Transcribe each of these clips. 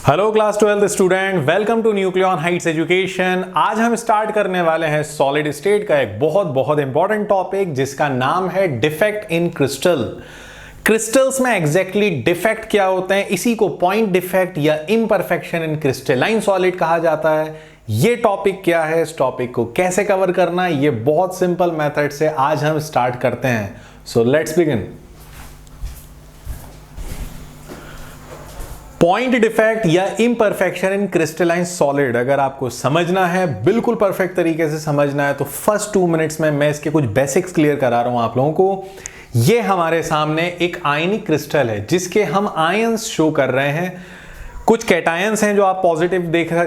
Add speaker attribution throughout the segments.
Speaker 1: Hello class 12 student, welcome to Nucleon Heights Education. आज हम start करने वाले हैं सॉलिड स्टेट का एक बहुत इंपॉर्टेंट टॉपिक जिसका नाम है डिफेक्ट इन क्रिस्टल। क्रिस्टल्स में एग्जैक्टली डिफेक्ट क्या होते हैं, इसी को पॉइंट डिफेक्ट या इम्परफेक्शन इन क्रिस्टलाइन सॉलिड कहा जाता है। ये टॉपिक क्या है, इस टॉपिक को कैसे कवर करना है, ये बहुत सिंपल मेथड से आज हम स्टार्ट करते हैं। So let's begin. Point defect या इम्परफेक्शन इन क्रिस्टलाइन सॉलिड अगर आपको समझना है, बिल्कुल परफेक्ट तरीके से समझना है, तो फर्स्ट 2 मिनट्स में मैं इसके कुछ बेसिक्स क्लियर करा रहा हूं आप लोगों को। ये हमारे सामने एक आयनिक क्रिस्टल है जिसके हम आयंस शो कर रहे हैं। कुछ कैटायंस हैं जो आप पॉजिटिव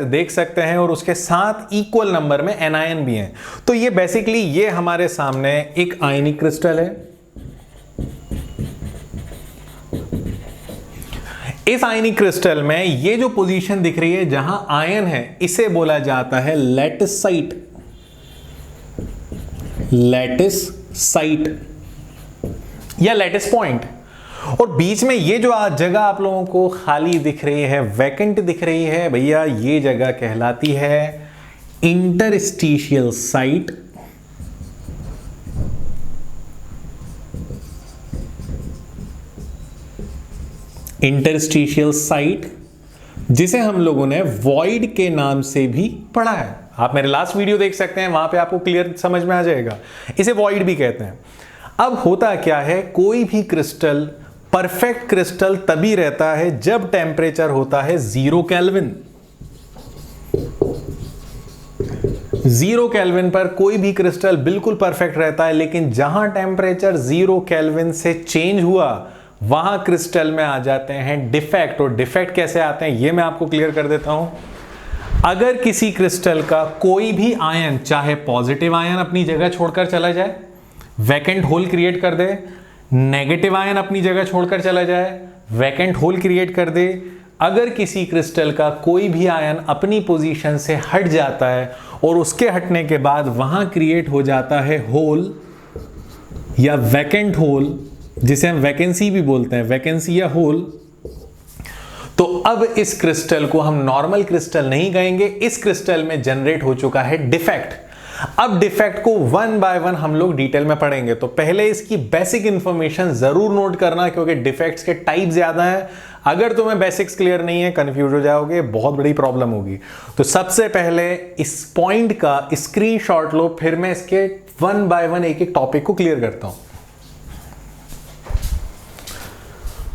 Speaker 1: देख सकते हैं और उसके साथ इक्वल नंबर में एनायन भी हैं। तो ये बेसिकली ये हमारे सामने एक आयनिक क्रिस्टल है। इस आयनिक क्रिस्टल में ये जो पोजीशन दिख रही है जहां आयन है, इसे बोला जाता है लैटिस साइट। लैटिस साइट या लैटिस पॉइंट। और बीच में ये जो जगह आप लोगों को खाली दिख रही है, वैकेंट दिख रही है भैया, ये जगह कहलाती है इंटरस्टिशियल साइट। इंटरस्टिशियल साइट जिसे हम लोगों ने वॉइड के नाम से भी पढ़ा है। आप मेरे लास्ट वीडियो देख सकते हैं, वहां पे आपको क्लियर समझ में आ जाएगा। इसे वॉइड भी कहते हैं। अब होता क्या है, कोई भी क्रिस्टल परफेक्ट क्रिस्टल तभी रहता है जब टेम्परेचर होता है 0 केल्विन। 0 केल्विन पर कोई भी क्रिस्टल बिल्कुल परफेक्ट रहता है, लेकिन जहां टेम्परेचर 0 केल्विन से चेंज हुआ वहां क्रिस्टल में आ जाते हैं डिफेक्ट। और डिफेक्ट कैसे आते हैं ये मैं आपको क्लियर कर देता हूं। अगर किसी क्रिस्टल का कोई भी आयन, चाहे पॉजिटिव आयन अपनी जगह छोड़कर चला जाए, वैकेंट होल क्रिएट कर दे, नेगेटिव आयन अपनी जगह छोड़कर चला जाए, वैकेंट होल क्रिएट कर दे, अगर किसी क्रिस्टल का कोई भी आयन अपनी पोजीशन से हट जाता है और उसके हटने के बाद वहां क्रिएट हो जाता है होल या वैकेंट होल, जिसे हम वैकेंसी भी बोलते हैं, वैकेंसी या होल, तो अब इस क्रिस्टल को हम नॉर्मल क्रिस्टल नहीं कहेंगे। इस क्रिस्टल में जनरेट हो चुका है डिफेक्ट। अब डिफेक्ट को 1 बाय 1 हम लोग डिटेल में पढ़ेंगे, तो पहले इसकी बेसिक इंफॉर्मेशन जरूर नोट करना, क्योंकि डिफेक्ट्स के टाइप ज्यादा हैं। अगर तुम्हें बेसिक्स क्लियर नहीं है, कंफ्यूज हो जाओगे, बहुत बड़ी प्रॉब्लम होगी। तो सबसे पहले इस पॉइंट का स्क्रीनशॉट लो, फिर मैं इसके 1 बाय 1 एक एक टॉपिक को क्लियर करता हूं।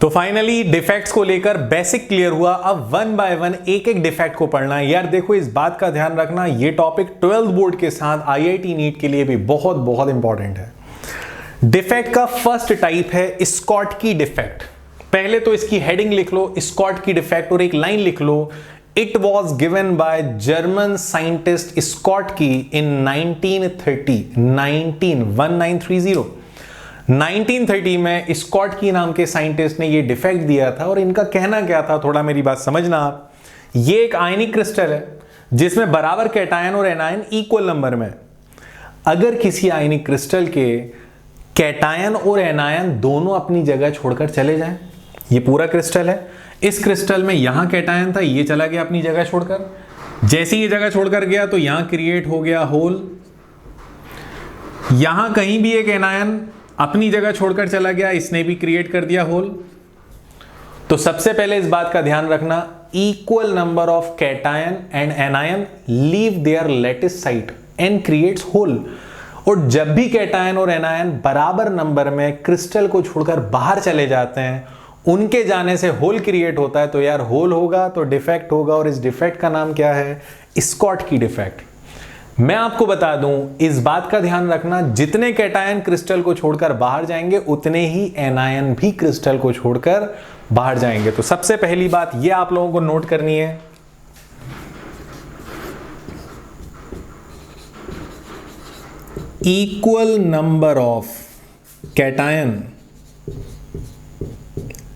Speaker 1: तो फाइनली डिफेक्ट्स को लेकर बेसिक क्लियर हुआ। अब 1 बाय 1 एक एक डिफेक्ट को पढ़ना है। यार देखो, इस बात का ध्यान रखना, ये टॉपिक 12th बोर्ड के साथ IIT नीट के लिए भी बहुत इंपॉर्टेंट है। डिफेक्ट का फर्स्ट टाइप है स्कॉटकी डिफेक्ट। पहले तो इसकी हेडिंग लिख लो, स्कॉटकी डिफेक्ट, और एक लाइन लिख लो, it was given by German scientist Schottky in 1930 1930 में स्कॉटकी नाम के साइंटिस्ट ने ये डिफेक्ट दिया था। और इनका कहना क्या था, थोड़ा मेरी बात समझना आप। ये एक आयनिक क्रिस्टल है जिसमें बराबर कैटायन और एनायन इक्वल नंबर में। अगर किसी आयनिक क्रिस्टल के कैटायन और एनायन दोनों अपनी जगह छोड़कर चले जाएं, ये पूरा क्रिस्टल है, इस क्रिस्टल में यहां कैटायन था, ये चला गया अपनी जगह छोड़कर, जैसे ये जगह छोड़कर गया तो यहां क्रिएट हो गया होल, यहां कहीं भी एक एनायन अपनी जगह छोड़कर चला गया, इसने भी क्रिएट कर दिया होल। तो सबसे पहले इस बात का ध्यान रखना, equal number of cation and anion leave their lattice site and creates hole. और जब भी कैटायन और एनायन बराबर नंबर में क्रिस्टल को छोड़कर बाहर चले जाते हैं, उनके जाने से होल क्रिएट होता है। तो यार होल होगा तो डिफेक्ट होगा, और इस डिफेक्ट का नाम क्या है, स्कॉटकी डिफेक्ट। मैं आपको बता दूं, इस बात का ध्यान रखना, जितने कैटायन क्रिस्टल को छोड़कर बाहर जाएंगे उतने ही एनायन भी क्रिस्टल को छोड़कर बाहर जाएंगे। तो सबसे पहली बात ये आप लोगों को नोट करनी है, equal number of cation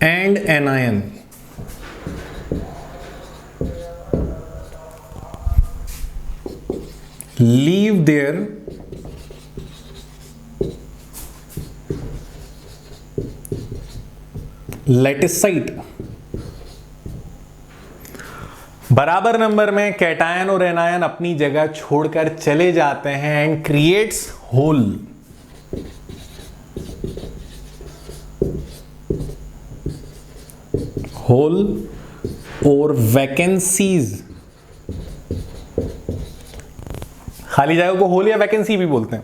Speaker 1: and anion leave their lattice site। बराबर नंबर में कैटायन और एनायन अपनी जगह छोड़कर चले जाते हैं एंड क्रिएट्स होल। होल और वैकेंसीज, खाली जगह को होल या वैकेंसी भी बोलते हैं।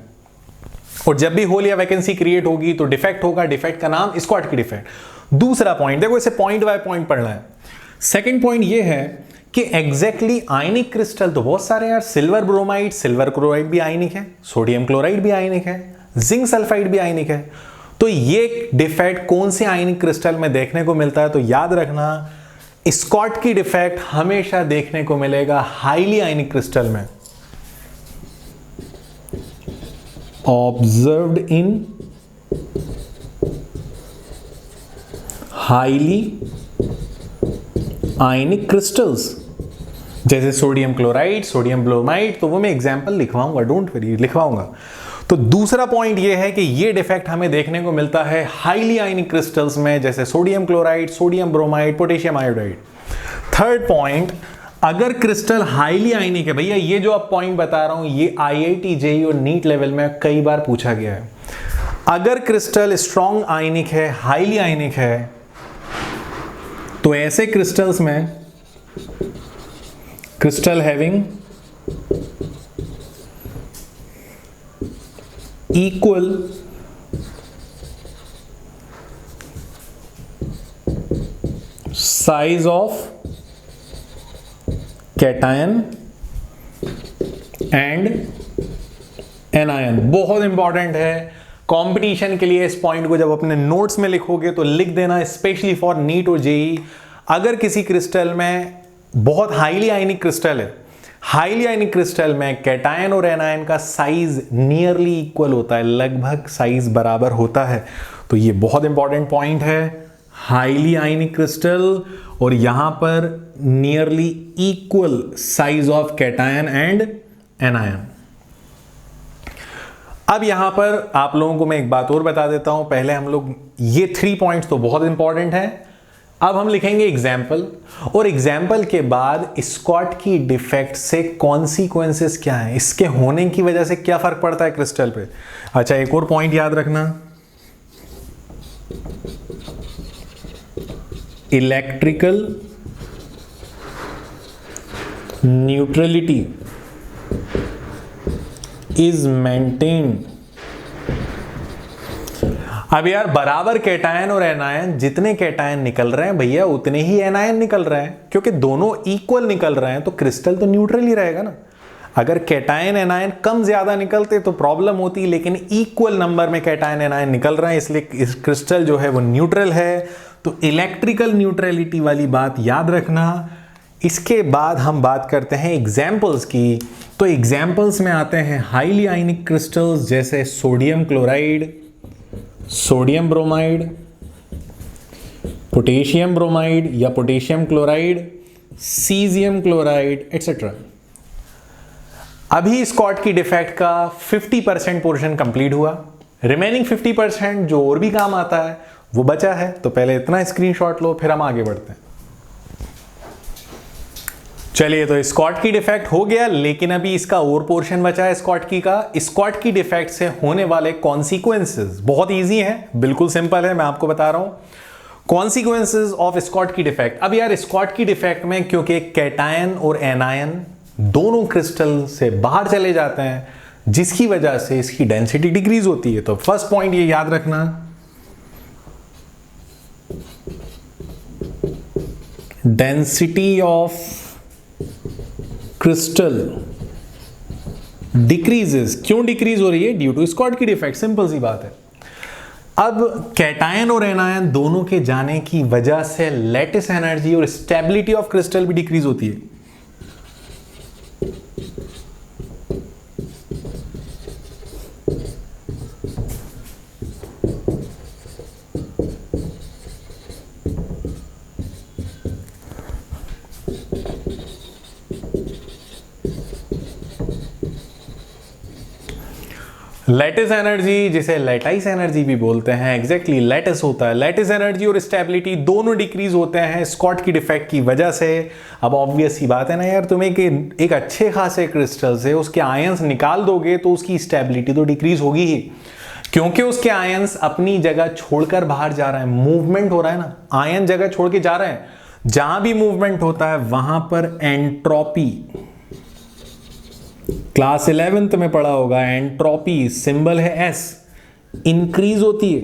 Speaker 1: और जब भी होल या वैकेंसी क्रिएट होगी तो डिफेक्ट होगा, डिफेक्ट का नाम स्कॉटकी डिफेक्ट। दूसरा पॉइंट देखो, इसे पॉइंट बाय पॉइंट पढ़ना है। सेकंड पॉइंट ये है कि एग्जैक्टली आयनिक क्रिस्टल तो बहुत सारे यार, सिल्वर ब्रोमाइड, सिल्वर क्लोराइड भी आयनिक है, सोडियम क्लोराइड भी आयनिक है, जिंक सल्फाइड भी आयनिक है। तो ये डिफेक्ट कौन से आयनिक क्रिस्टल में देखने को मिलता है? तो याद रखना, स्कॉटकी डिफेक्ट हमेशा देखने को मिलेगा हाईली आयनिक क्रिस्टल में। Observed in highly ionic crystals, जैसे सोडियम क्लोराइड, सोडियम ब्रोमाइड, तो वो मैं एग्जांपल लिखवाऊंगा, डोंट वरी, लिखवाऊंगा। तो दूसरा पॉइंट ये है कि ये डिफेक्ट हमें देखने को मिलता है हाईली आयनिक क्रिस्टल्स में, जैसे sodium chloride, sodium bromide, potassium iodide. Third point, अगर क्रिस्टल हाईली आयनिक है, भैया ये जो आप पॉइंट बता रहा हूं ये IIT JEE और नीट लेवल में कई बार पूछा गया है। अगर क्रिस्टल स्ट्रॉन्ग आयनिक है, हाईली आयनिक है, तो ऐसे क्रिस्टल्स में crystal having equal size of cation and anion. बहुत इंपॉर्टेंट है कंपटीशन के लिए। इस पॉइंट को जब अपने नोट्स में लिखोगे तो लिख देना, स्पेशली फॉर नीट और जेई। अगर किसी क्रिस्टल में बहुत हाईली आयनिक क्रिस्टल है, हाईली आयनिक क्रिस्टल में कैटायन और एनायन का साइज नियरली इक्वल होता है, लगभग साइज बराबर होता है। तो ये बहुत इंपॉर्टेंट पॉइंट है, हाईली आयनिक क्रिस्टल और यहां पर nearly equal size of cation and anion. अब यहां पर आप लोगों को मैं एक बात और बता देता हूं। पहले हम लोग ये 3 पॉइंट्स तो बहुत इंपॉर्टेंट है। अब हम लिखेंगे एग्जाम्पल, और एग्जाम्पल के बाद स्कॉटकी डिफेक्ट से कॉन्सिक्वेंसेस क्या है, इसके होने की वजह से क्या फर्क पड़ता है क्रिस्टल पे। अच्छा, एक और पॉइंट याद रखना, इलेक्ट्रिकल न्यूट्रलिटी इज मेंटेन्ड। अब यार बराबर कैटायन और एनायन, जितने कैटायन निकल रहे हैं भैया उतने ही एनायन निकल रहे हैं, क्योंकि दोनों इक्वल निकल रहे हैं तो क्रिस्टल तो न्यूट्रल ही रहेगा ना। अगर कैटायन एनायन कम ज्यादा निकलते तो प्रॉब्लम होती, लेकिन इक्वल नंबर में कैटायन एनायन निकल रहे हैं, इसलिए इस क्रिस्टल जो है वो न्यूट्रल है। तो इलेक्ट्रिकल न्यूट्रलिटी वाली बात याद रखना। इसके बाद हम बात करते हैं एग्जाम्पल्स की। तो एग्जाम्पल्स में आते हैं हाईली आयनिक क्रिस्टल्स, जैसे sodium chloride, sodium bromide, potassium bromide या potassium chloride, caesium chloride etcetera. अभी स्कॉटकी डिफेक्ट का 50% पोर्शन कंप्लीट हुआ, रिमेनिंग 50% जो और भी काम आता है वो बचा है। तो पहले इतना स्क्रीनशॉट लो, फिर हम आगे बढ़ते हैं। चलिए, तो स्कॉटकी डिफेक्ट हो गया, लेकिन अभी इसका और पोर्शन बचा है स्कॉटकी का। स्कॉटकी डिफेक्ट से होने वाले कॉन्सिक्वेंसेस बहुत इजी है, बिल्कुल सिंपल है, मैं आपको बता रहा हूं। Consequences of Schottky defect. अब यार स्कॉटकी डिफेक्ट में क्योंकि कैटायन और एनायन दोनों क्रिस्टल से बाहर चले जाते हैं, जिसकी वजह से इसकी डेंसिटी डिक्रीज होती है। तो फर्स्ट पॉइंट ये याद रखना, डेंसिटी ऑफ क्रिस्टल डिक्रीजेस। क्यों डिक्रीज हो रही है? Due to Schottky defect, simple सी बात है। अब कैटायन और एनायन दोनों के जाने की वजह से लैटिस एनर्जी और स्टेबिलिटी ऑफ क्रिस्टल भी डिक्रीज होती है। लैटिस एनर्जी, जिसे लैटाइस एनर्जी भी बोलते हैं, एग्जैक्टली लैटिस होता है। लैटिस एनर्जी और स्टेबिलिटी दोनों डिक्रीज होते हैं स्कॉट की डिफेक्ट की वजह से। अब ऑब्वियस ही बात है ना यार, तुम एक अच्छे खासे क्रिस्टल से उसके आयंस निकाल दोगे तो उसकी स्टेबिलिटी तो डिक्रीज होगी ही, क्योंकि उसके आयंस अपनी जगह छोड़कर बाहर जा रहे हैं, मूवमेंट हो रहा है ना, आयन जगह छोड़ के जा रहे हैं। जहां भी मूवमेंट होता है वहां पर एंट्रोपी, क्लास 11th में पढ़ा होगा, एंट्रोपी सिंबल है एस, इंक्रीज होती है।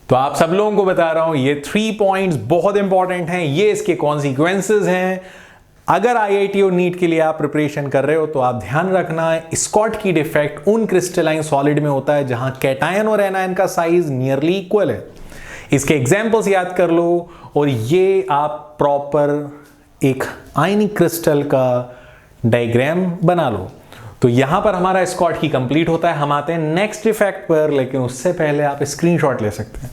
Speaker 1: तो आप सब लोगों को बता रहा हूं ये 3 पॉइंट्स बहुत इंपॉर्टेंट हैं, ये इसके कॉन्सिक्वेंसेस हैं। अगर आईआईटी और नीट के लिए आप प्रिपरेशन कर रहे हो तो आप ध्यान रखना, स्कॉट की डिफेक्ट उन क्रिस्टलाइन सॉलिड में होता है जहां कैटायन और एनायन का साइज नियरली इक्वल है। इसके एग्जांपल्स याद कर लो और ये आप प्रॉपर एक आयनिक क्रिस्टल का डायग्राम बना लो। तो यहां पर हमारा स्कॉट की कंप्लीट होता है। हम आते हैं नेक्स्ट इफेक्ट पर, लेकिन उससे पहले आप स्क्रीनशॉट ले सकते हैं।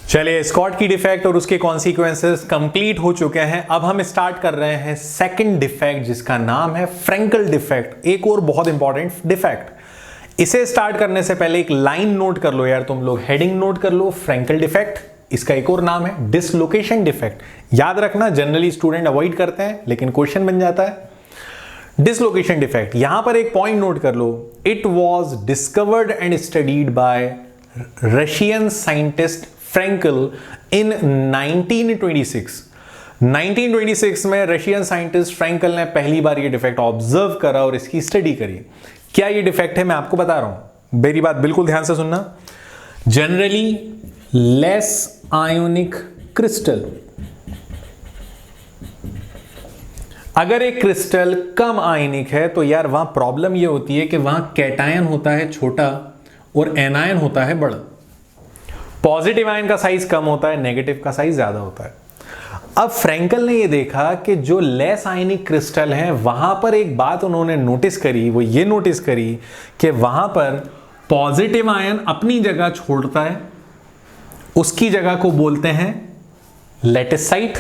Speaker 1: चलिए, स्कॉट की डिफेक्ट और उसके कॉन्सिक्वेंसेस कंप्लीट हो चुके हैं। अब हम स्टार्ट कर रहे हैं सेकंड डिफेक्ट, जिसका नाम है फ्रैंकल डिफेक्ट, एक और बहुत इंपॉर्टेंट डिफेक्ट। इसे स्टार्ट करने से पहले एक लाइन नोट कर लो यार, तुम लोग हेडिंग नोट कर लो, फ्रैंकल डिफेक्ट। इसका एक और नाम है डिसलोकेशन डिफेक्ट। याद रखना, जनरली स्टूडेंट अवॉइड करते हैं लेकिन क्वेश्चन बन जाता है। डिसलोकेशन डिफेक्ट, यहां पर एक पॉइंट नोट कर लो, it was discovered and studied by Russian scientist Frenkel in 1926। 1926 में रशियन साइंटिस्ट फ्रैंकल ने पहली बार ये डिफेक्ट ऑब्जर्व करा और इसकी स्टडी करी। क्या ये डिफेक्ट है, मैं आपको बता रहा हूं, मेरी बात बिल्कुल ध्यान से सुनना। जनरली लेस आयोनिक क्रिस्टल, अगर एक क्रिस्टल कम आयनिक है तो यार वहां प्रॉब्लम ये होती है कि वहां कैटायन होता है छोटा और एनायन होता है बड़ा। पॉजिटिव आयन का साइज कम होता है, नेगेटिव का साइज ज्यादा होता है। अब फ्रैंकल ने ये देखा कि जो लेस आयनिक क्रिस्टल हैं वहां पर एक बात उन्होंने नोटिस करी, वो ये नोटिस करी कि वहां पर पॉजिटिव आयन अपनी जगह छोड़ता है, उसकी जगह को बोलते हैं लेटिसाइट।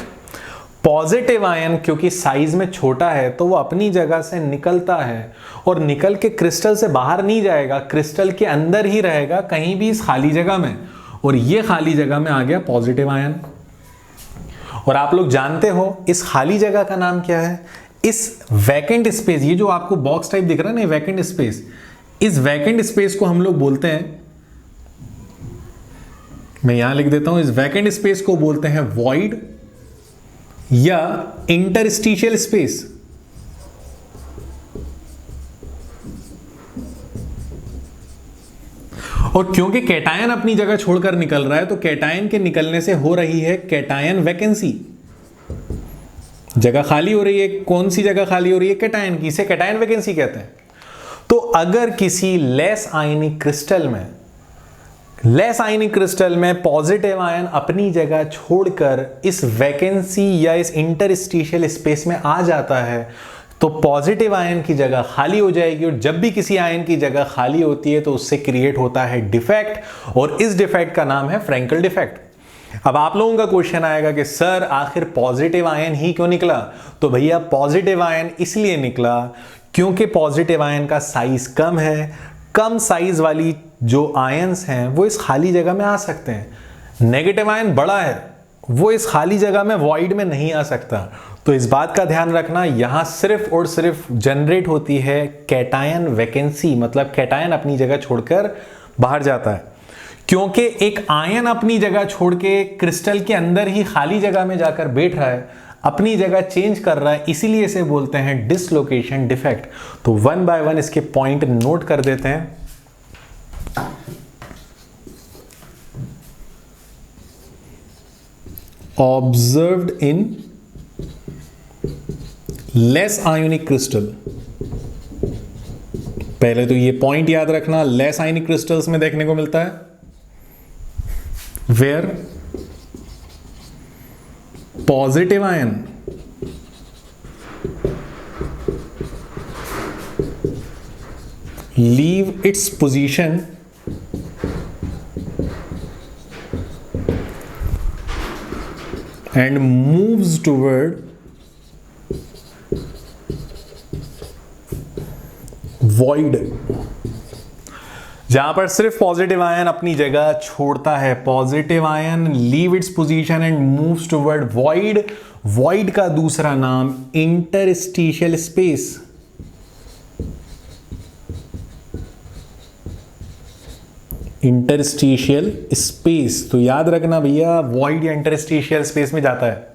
Speaker 1: पॉजिटिव आयन क्योंकि साइज में छोटा है तो वो अपनी जगह से निकलता है और निकल के क्रिस्टल से बाहर नहीं जाएगा, क्रिस्टल के अंदर ही रहेगा कहीं भी इस खाली जगह में, और ये खाली जगह में आ गया पॉजिटिव आयन। और आप लोग जानते हो इस खाली जगह का नाम क्या है, इस वैकेंट स्पेस, ये जो आपको बॉक्स टाइप दिख रहा है ना, वैकेंट स्पेस, इस वैकेंट स्पेस को हम लोग बोलते हैं, मैं यहां लिख देता हूं, इस वैकेंट स्पेस को बोलते हैं वॉइड या इंटरस्टिशियल स्पेस। और क्योंकि कैटायन अपनी जगह छोड़कर निकल रहा है तो कैटायन के निकलने से हो रही है कैटायन वैकेंसी, जगह खाली हो रही है। कौन सी जगह खाली हो रही है, कैटायन की, इसे कैटायन वैकेंसी कहते हैं। तो अगर किसी लेस आयनिक क्रिस्टल में पॉजिटिव आयन अपनी जगह छोड़कर इस वैकेंसी या इस इंटरस्टिशियल स्पेस में आ जाता है तो पॉजिटिव आयन की जगह खाली हो जाएगी, और जब भी किसी आयन की जगह खाली होती है तो उससे क्रिएट होता है डिफेक्ट, और इस डिफेक्ट का नाम है फ्रैंकल डिफेक्ट। अब आप लोगों का क्वेश्चन आएगा कि सर आखिर पॉजिटिव आयन ही क्यों निकला, तो भैया पॉजिटिव आयन इसलिए निकला क्योंकि पॉजिटिव आयन का साइज कम है। कम साइज वाली जो आयंस हैं वो इस खाली जगह में आ सकते हैं, नेगेटिव आयन बड़ा है वो इस खाली जगह में वॉइड में नहीं आ सकता। तो इस बात का ध्यान रखना, यहां सिर्फ और सिर्फ जनरेट होती है कैटायन वैकेंसी, मतलब कैटायन अपनी जगह छोड़कर बाहर जाता है। क्योंकि एक आयन अपनी जगह छोड़ के क्रिस्टल के अंदर ही खाली जगह में जाकर बैठ रहा है, अपनी जगह चेंज कर रहा है, इसीलिए इसे बोलते हैं डिसलोकेशन डिफेक्ट। तो वन बाय वन इसके पॉइंट नोट कर देते हैं। Observed in less ionic crystal, पहले तो ये पॉइंट याद रखना, लेस आयोनिक क्रिस्टल्स में देखने को मिलता है where positive ion leave its position and moves toward void, जहां पर सिर्फ पॉजिटिव आयन अपनी जगह छोड़ता है, positive ion leave its position and moves toward void. Void का दूसरा नाम इंटरस्टिशियल स्पेस। इंटरस्टिशियल स्पेस, तो याद रखना भैया वॉइड या इंटरस्टिशियल स्पेस में जाता है।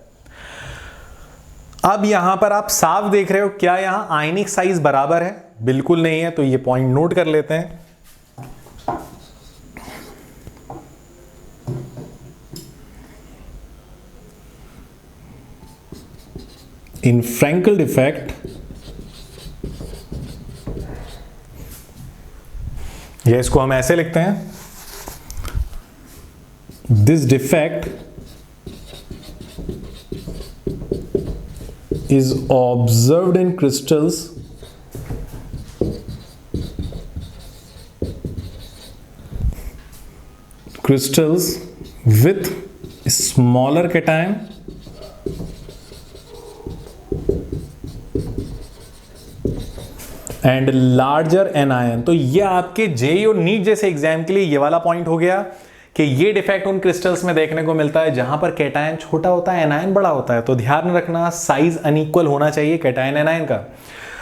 Speaker 1: अब यहां पर आप साफ देख रहे हो, क्या यहां आयनिक साइज बराबर है? बिल्कुल नहीं है, तो ये पॉइंट नोट कर लेते हैं। इन फ्रैंकल डिफेक्ट, या इसको हम ऐसे लिखते हैं, this defect is observed in crystals with smaller cation and larger anion। तो ये आपके जेईई और नीट जैसे एग्जाम के लिए ये वाला पॉइंट हो गया कि ये डिफेक्ट उन क्रिस्टल्स में देखने को मिलता है जहां पर कैटायन छोटा होता है, एनायन बड़ा होता है। तो ध्यान रखना साइज अनइक्वल होना चाहिए कैटायन एनायन का।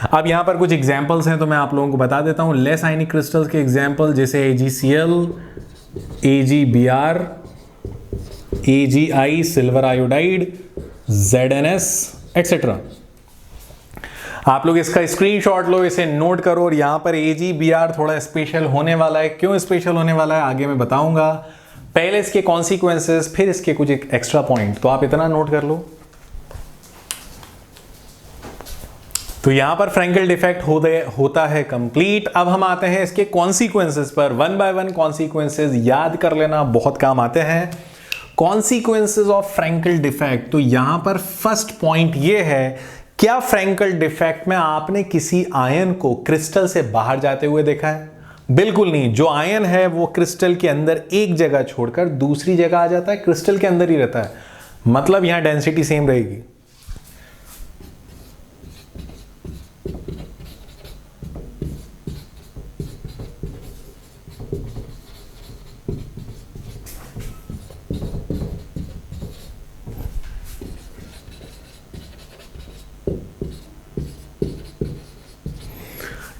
Speaker 1: अब यहां पर कुछ एग्जांपल्स हैं तो मैं आप लोगों को बता देता हूं। लेस आयनिक क्रिस्टल्स के एग्जांपल जैसे AgCl, AgBr, AgI silver iodide, ZnS etcetera. आप लोग इसका स्क्रीनशॉट लो, इसे नोट करो, और यहां पर AgBr थोड़ा स्पेशल होने वाला है। क्यों स्पेशल होने वाला है आगे मैं बताऊंगा। पहले इसके कॉन्सिक्वेंसेस, फिर इसके कुछ एक्स्ट्रा पॉइंट, तो आप इतना नोट कर लो। तो यहां पर फ्रैंकल डिफेक्ट होता है कंप्लीट। अब हम आते हैं इसके कॉन्सिक्वेंसेस पर। वन बाय वन कॉन्सिक्वेंसेस याद कर लेना, बहुत काम आते हैं। कॉन्सिक्वेंसेस ऑफ फ्रैंकल डिफेक्ट, तो यहां पर फर्स्ट पॉइंट ये है, क्या फ्रैंकल डिफेक्ट में आपने किसी आयन को क्रिस्टल से बाहर जाते हुए देखा है? बिल्कुल नहीं। जो आयन है वो क्रिस्टल के अंदर एक जगह छोड़कर दूसरी जगह आ जाता है, क्रिस्टल के अंदर ही रहता है, मतलब यहां डेंसिटी सेम रहेगी।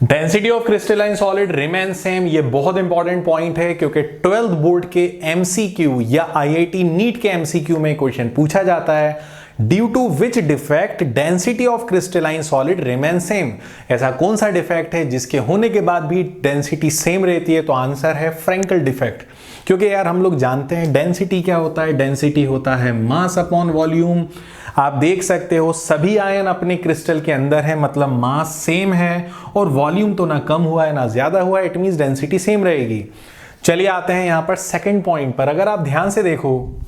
Speaker 1: Density of crystalline solid remain same. ये बहुत इंपॉर्टेंट पॉइंट है क्योंकि 12th बोर्ड के एमसीक्यू या आईआईटी नीट के एमसीक्यू में क्वेश्चन पूछा जाता है, due to which defect density of crystalline solid remain same. ऐसा कौन सा डिफेक्ट है जिसके होने के बाद भी डेंसिटी सेम रहती है? तो आंसर है फ्रैंकल डिफेक्ट। क्योंकि यार हम लोग जानते हैं डेंसिटी क्या होता है, डेंसिटी होता है मास अपॉन वॉल्यूम। आप देख सकते हो सभी आयन अपने क्रिस्टल के अंदर है, मतलब मास सेम है और वॉल्यूम तो ना कम हुआ है ना ज्यादा हुआ है, इट मींस डेंसिटी सेम रहेगी। चलिए आते हैं यहां पर सेकंड पॉइंट पर। अगर आप ध्यान से देखो,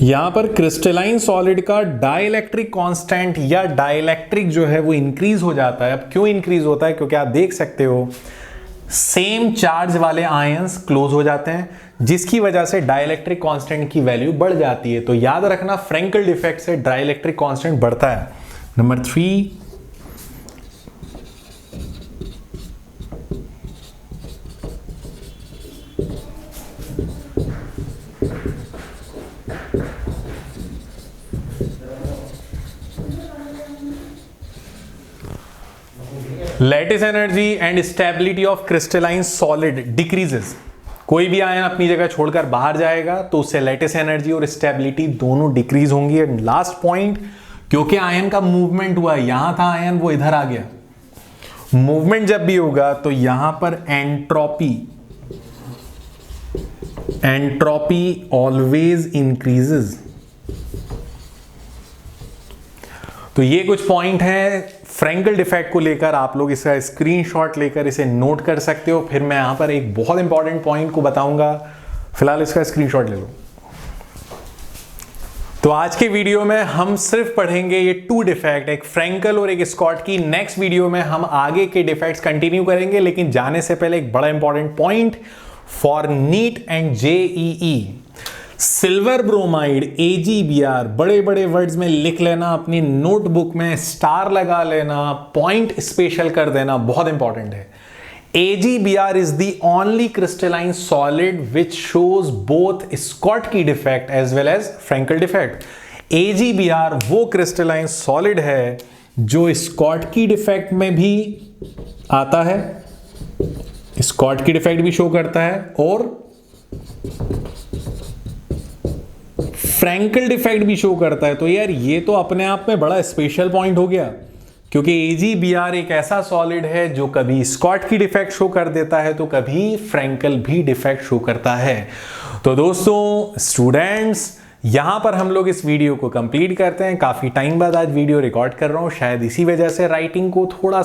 Speaker 1: यहां पर क्रिस्टलाइन सॉलिड का डाइलेक्ट्रिक कांस्टेंट या डाइलेक्ट्रिक जो है वो इंक्रीज हो जाता है। अब क्यों इंक्रीज होता है? क्योंकि आप देख सकते हो सेम चार्ज वाले आयंस क्लोज हो जाते हैं, जिसकी वजह से डाइलेक्ट्रिक कांस्टेंट की वैल्यू बढ़ जाती है। तो याद रखना फ्रैंकल डिफेक्ट से डाइलेक्ट्रिक कांस्टेंट बढ़ता है। Number 3, lattice energy and stability of crystalline solid decreases. कोई भी आयन अपनी जगह छोड़कर बाहर जाएगा तो उससे लैटिस एनर्जी और स्टेबिलिटी दोनों डिक्रीज होंगी। एंड लास्ट पॉइंट, क्योंकि आयन का मूवमेंट हुआ, यहां था आयन वो इधर आ गया, मूवमेंट जब भी होगा तो यहां पर एंट्रोपी ऑलवेज इंक्रीजेस। तो ये कुछ पॉइंट है फ्रैंकल डिफेक्ट को लेकर, आप लोग इसका स्क्रीनशॉट लेकर इसे नोट कर सकते हो। फिर मैं यहां पर एक बहुत इंपॉर्टेंट पॉइंट को बताऊंगा, फिलहाल इसका स्क्रीनशॉट ले लो। तो आज के वीडियो में हम सिर्फ पढ़ेंगे ये 2 डिफेक्ट, एक फ्रैंकल और एक स्कॉट की। नेक्स्ट वीडियो में हम आगे के डिफेक्ट्स कंटिन्यू करेंगे, लेकिन जाने से पहले एक बड़ा important point for neat and JEE, silver bromide AgBr बड़े बड़े वर्ड्स में लिख लेना, अपनी नोटबुक में स्टार लगा लेना, पॉइंट स्पेशल कर देना, बहुत इंपॉर्टेंट है। AgBr is the only crystalline solid which shows both Schottky defect as well as Frankel defect. AgBr वो क्रिस्टलाइन सॉलिड है जो Schottky डिफेक्ट में भी आता है, Schottky डिफेक्ट भी शो करता है और फ्रैंकल डिफेक्ट भी शो करता है। तो यार ये तो अपने आप में बड़ा स्पेशल पॉइंट हो गया, क्योंकि AgBr एक ऐसा सॉलिड है जो कभी Schottky डिफेक्ट शो कर देता है तो कभी फ्रैंकल भी डिफेक्ट शो करता है। तो दोस्तों स्टूडेंट्स, यहां पर हम लोग इस वीडियो को कंप्लीट करते हैं। काफी टाइम बाद आज वीडियो रिकॉर्ड कर रहा हूं, शायद इसी वजह से राइटिंग को थोड़ा